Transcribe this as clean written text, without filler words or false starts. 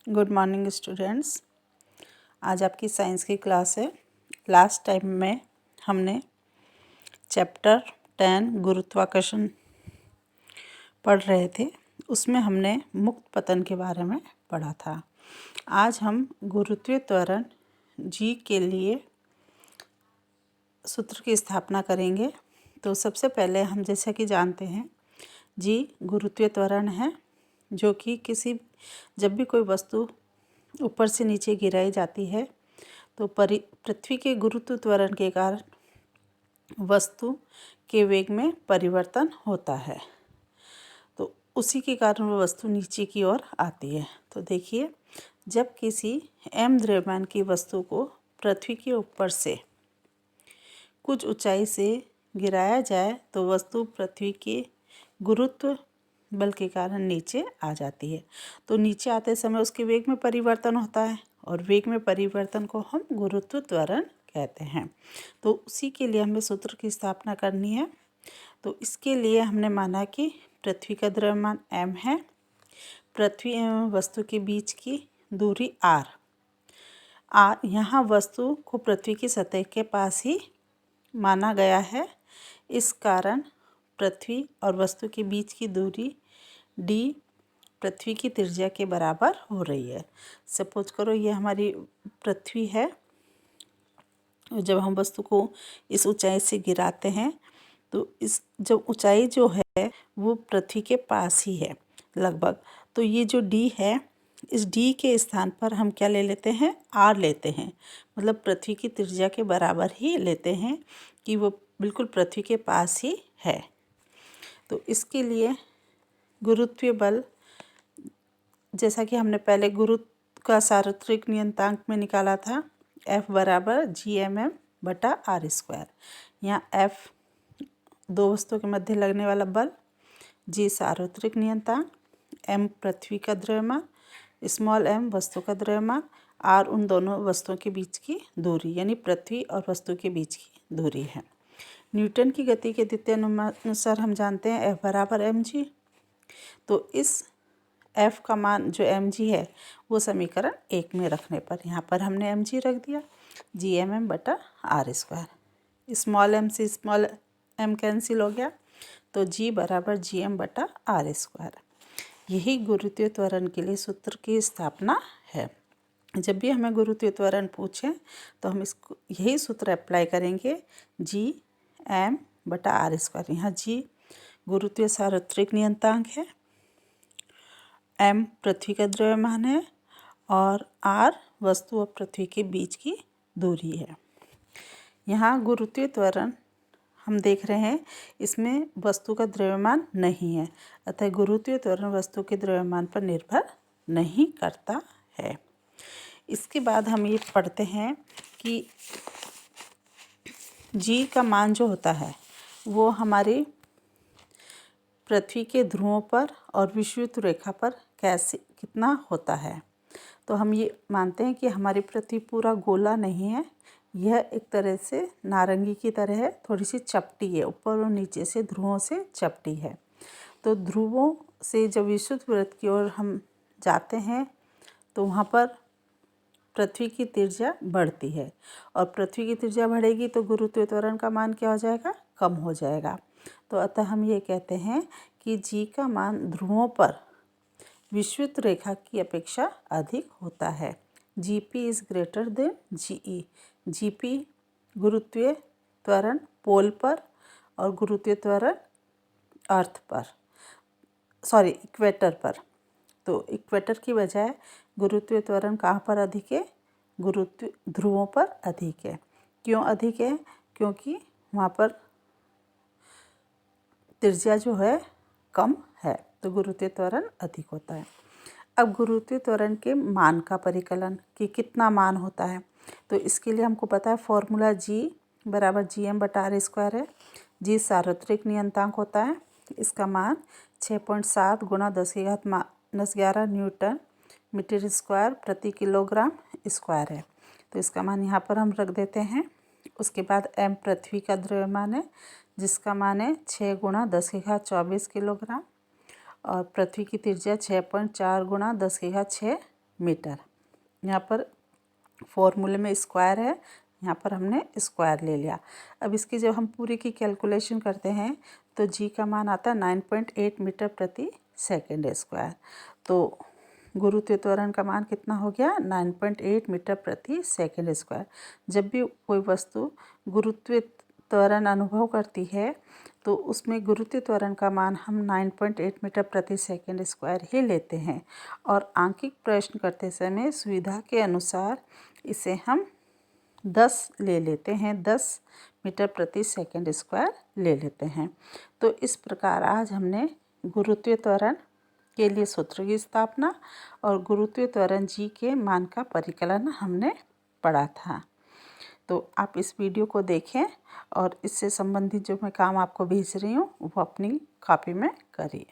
Good morning students. आज आपकी science की क्लास है। लास्ट टाइम में हमने चैप्टर 10 गुरुत्वाकर्षण पढ़ रहे थे। उसमें हमने मुक्त पतन के बारे में पढ़ा था। आज हम गुरुत्वीय त्वरण जी के लिए सूत्र की स्थापना करेंगे। तो सबसे पहले हम जैसा कि जानते हैं, जी गुरुत्वीय त्वरण है, जो कि जब भी कोई वस्तु ऊपर से नीचे गिराई जाती है तो पृथ्वी के गुरुत्व त्वरण के कारण वस्तु के वेग में परिवर्तन होता है। तो उसी के कारण वो वस्तु नीचे की ओर आती है। तो देखिए, जब किसी m द्रव्यमान की वस्तु को पृथ्वी के ऊपर से कुछ ऊंचाई से गिराया जाए तो वस्तु पृथ्वी के गुरुत्व बल के कारण नीचे आ जाती है। तो नीचे आते समय उसके वेग में परिवर्तन होता है और वेग में परिवर्तन को हम गुरुत्व त्वरण कहते हैं। तो उसी के लिए हमें सूत्र की स्थापना करनी है। तो इसके लिए हमने माना कि पृथ्वी का द्रव्यमान m है, पृथ्वी एवं वस्तु के बीच की दूरी r। यहाँ वस्तु को पृथ्वी की सतह के पास ही माना गया है। इस कारण पृथ्वी और वस्तु के बीच की दूरी d पृथ्वी की त्रिज्या के बराबर हो रही है। सपोज करो ये हमारी पृथ्वी है। जब हम वस्तु को इस ऊंचाई से गिराते हैं तो इस जब ऊंचाई जो है वो पृथ्वी के पास ही है लगभग। तो ये जो d है, इस d के स्थान पर हम क्या ले लेते हैं, r लेते हैं। मतलब पृथ्वी की त्रिज्या के बराबर ही लेते हैं कि वो बिल्कुल पृथ्वी के पास ही है। तो इसके लिए गुरुत्वीय बल, जैसा कि हमने पहले गुरुत्व का सार्वत्रिक नियतांक में निकाला था, F बराबर Gmm/r²। यहाँ F दो वस्तुओं के मध्य लगने वाला बल, G सार्वत्रिक नियतांक, M पृथ्वी का द्रव्यमान, स्मॉल m वस्तु का द्रव्यमान, r उन दोनों वस्तुओं के बीच की दूरी यानी पृथ्वी और वस्तु के बीच की दूरी है। न्यूटन की गति के द्वितीय नियम अनुसार हम जानते हैं F बराबर mg। तो इस F का मान जो mg है वो समीकरण 1 में रखने पर यहाँ पर हमने mg रख दिया, Gmm/r²। स्मॉल m से स्मॉल m कैंसिल हो गया, तो G बराबर Gm/r²। यही गुरुत्वीय त्वरण के लिए सूत्र की स्थापना है। जब भी हमें गुरुत्वीय त्वरण पूछें तो हम इसको यही सूत्र अप्लाई करेंगे, Gm/r²। यहाँ G गुरुत्वीय सार्वत्रिक नियतांक है, m पृथ्वी का द्रव्यमान है और r वस्तु और पृथ्वी के बीच की दूरी है। यहाँ गुरुत्वीय त्वरण हम देख रहे हैं, इसमें वस्तु का द्रव्यमान नहीं है, अतः गुरुत्वीय त्वरण वस्तु के द्रव्यमान पर निर्भर नहीं करता है। इसके बाद हम ये पढ़ते हैं कि G का मान जो होता है वो हमारी पृथ्वी के ध्रुवों पर और विषुवत रेखा पर कितना होता है। तो हम ये मानते हैं कि हमारी पृथ्वी पूरा गोला नहीं है, यह एक तरह से नारंगी की तरह है, थोड़ी सी चपटी है, ऊपर और नीचे से ध्रुवों से चपटी है। तो ध्रुवों से जब विषुवत वृत्त की ओर हम जाते हैं तो वहाँ पर पृथ्वी की त्रिज्या बढ़ती है और पृथ्वी की त्रिज्या बढ़ेगी तो गुरुत्वीय त्वरण का मान क्या हो जाएगा, कम हो जाएगा। तो अतः हम ये कहते हैं कि G का मान ध्रुवों पर विषुवत रेखा की अपेक्षा अधिक होता है। Gp is greater than Ge। Gp गुरुत्वीय त्वरण पोल पर और गुरुत्वीय त्वरण इक्वेटर पर। तो इक्वेटर की बजाय गुरुत्वीय त्वरण कहाँ पर अधिक है, गुरुत्वीय ध्रुवों पर अधिक है। क्यों अधिक है, क्योंकि वहाँ पर त्रिज्या जो है कम है, तो गुरुत्वीय त्वरण अधिक होता है। अब गुरुत्वीय त्वरण के मान का परिकलन कि कितना मान होता है, तो इसके लिए हमको पता है फॉर्मूला G बराबर Gm/r² है। G सार्वत्रिक नियतांक होता है, इसका मान 6.7 × 10⁻11 न्यूटन मीटर स्क्वायर प्रति किलोग्राम स्क्वायर है। तो इसका मान यहाँ पर हम रख देते हैं। उसके बाद m पृथ्वी का द्रव्यमान है, जिसका मान है 6 × 10⁻24 किलोग्राम और पृथ्वी की त्रिज्या 6.4 × 10⁻6 मीटर। यहाँ पर फॉर्मूले में स्क्वायर है, यहाँ पर हमने स्क्वायर ले लिया। अब इसकी जब हम पूरी की कैलकुलेशन करते हैं तो जी का मान आता है 9.8 मीटर प्रति सेकंड स्क्वायर। तो गुरुत्वीय त्वरण का मान कितना हो गया? 9.8 मीटर प्रति सेकंड स्क्वायर। जब भी कोई वस्तु गुरुत्वीय त्वरण अनुभव करती है तो उसमें गुरुत्वीय त्वरण का मान हम 9.8 मीटर प्रति सेकंड स्क्वायर ही लेते हैं, और आंकिक प्रश्न करते समय सुविधा के अनुसार इसे हम 10 ले लेते हैं, 10 मीटर प्रति सेकंड स्क्वायर ले लेते हैं। तो इस प्रकार आज हमने गुरुत्वीय त्वरण के लिए सूत्र की स्थापना और गुरुत्वीय त्वरण जी के मान का परिकलन हमने पढ़ा था। तो आप इस वीडियो को देखें और इससे संबंधित जो मैं काम आपको भेज रही हूँ वो अपनी कॉपी में करिए।